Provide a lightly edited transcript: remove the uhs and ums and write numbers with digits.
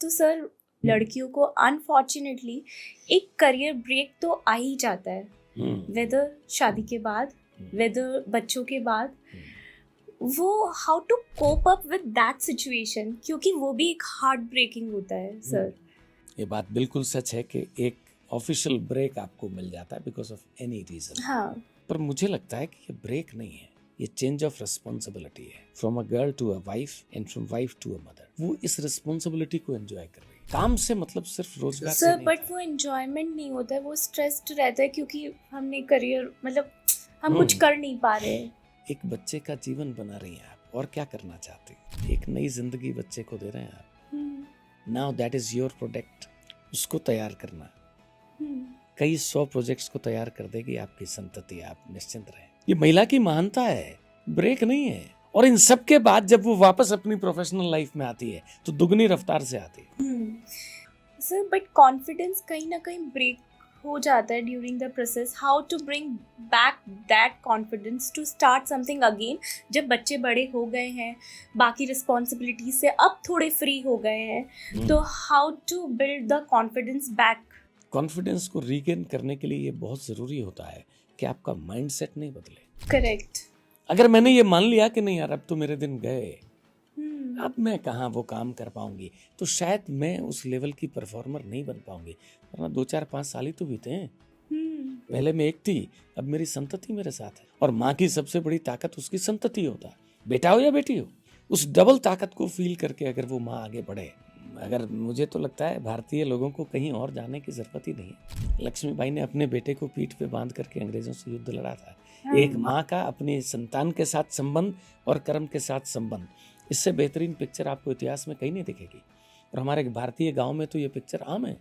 तो सर लड़कियों को अनफॉर्चुनेटली एक करियर ब्रेक तो आ ही जाता है, वेदर शादी के बाद, वेदर बच्चों के बाद। वो how to cope up with that situation, क्योंकि वो भी एक हार्ट ब्रेकिंग होता है सर। ये बात बिल्कुल सच है कि एक ऑफिशियल ब्रेक आपको मिल जाता है बिकॉज ऑफ एनी रीजन। हाँ, पर मुझे लगता है कि ये ब्रेक नहीं है, ये चेंज ऑफ रिस्पॉन्सिबिलिटी है। From a girl to a wife and from wife to a mother. वो इस रिस्पॉन्सिबिलिटी को एंजॉय कर रही है। काम से मतलब सिर्फ रोजगार से सर नहीं बट था। वो एंजॉयमेंट नहीं होता है, वो स्ट्रेस्ड रहता है क्योंकि हमने करियर मतलब हम कुछ कर नहीं पा रहे। एक बच्चे का जीवन बना रही हैं आप, और क्या करना चाहते हैं? एक नई जिंदगी बच्चे को दे रहे हैं आप। Now that is your product, उसको तैयार करना। कई 100 प्रोजेक्ट्स को तैयार कर देगी आपकी संतति, आप निश्चिंत रहें। ये महिला की महानता है, ब्रेक नहीं है। और इन सब के बाद जब वो वापस अपनी प्रोफेशनल लाइफ में आती है तो दुगनी रफ्तार से आती है। सर बट कॉन्फिडेंस कहीं ना कहीं ब्रेक हो जाता है during the process. How to bring back that confidence to start something again, जब बच्चे बड़े हो गए हैं, बाकी रिस्पॉन्सिबिलिटी से अब थोड़े फ्री हो गए हैं, तो how to build the confidence back? Confidence को रीगेन करने के लिए ये बहुत जरूरी होता है कि आपका माइंडसेट नहीं बदले। करेक्ट। अगर मैंने ये मान लिया कि नहीं यार अब तो मेरे दिन गए, अब मैं कहाँ वो काम कर पाऊंगी, तो शायद मैं उस लेवल की परफॉर्मर नहीं बन पाऊंगी। वरना 2-4-5 साल ही तो बीते हैं। पहले मैं एक थी, अब मेरी संतति मेरे साथ है। और माँ की सबसे बड़ी ताकत उसकी संतति होता है, बेटा हो या बेटी हो। उस डबल ताकत को फील करके अगर वो माँ आगे बढ़े, अगर मुझे तो लगता है भारतीय लोगों को कहीं और जाने की जरूरत ही नहीं है। लक्ष्मीबाई ने अपने बेटे को पीठ पे बांध करके अंग्रेजों से युद्ध लड़ा था। एक माँ का अपने संतान के साथ संबंध और कर्म के साथ संबंध, इससे बेहतरीन पिक्चर आपको इतिहास में कहीं नहीं दिखेगी। और हमारे भारतीय गांव में तो ये पिक्चर आम है।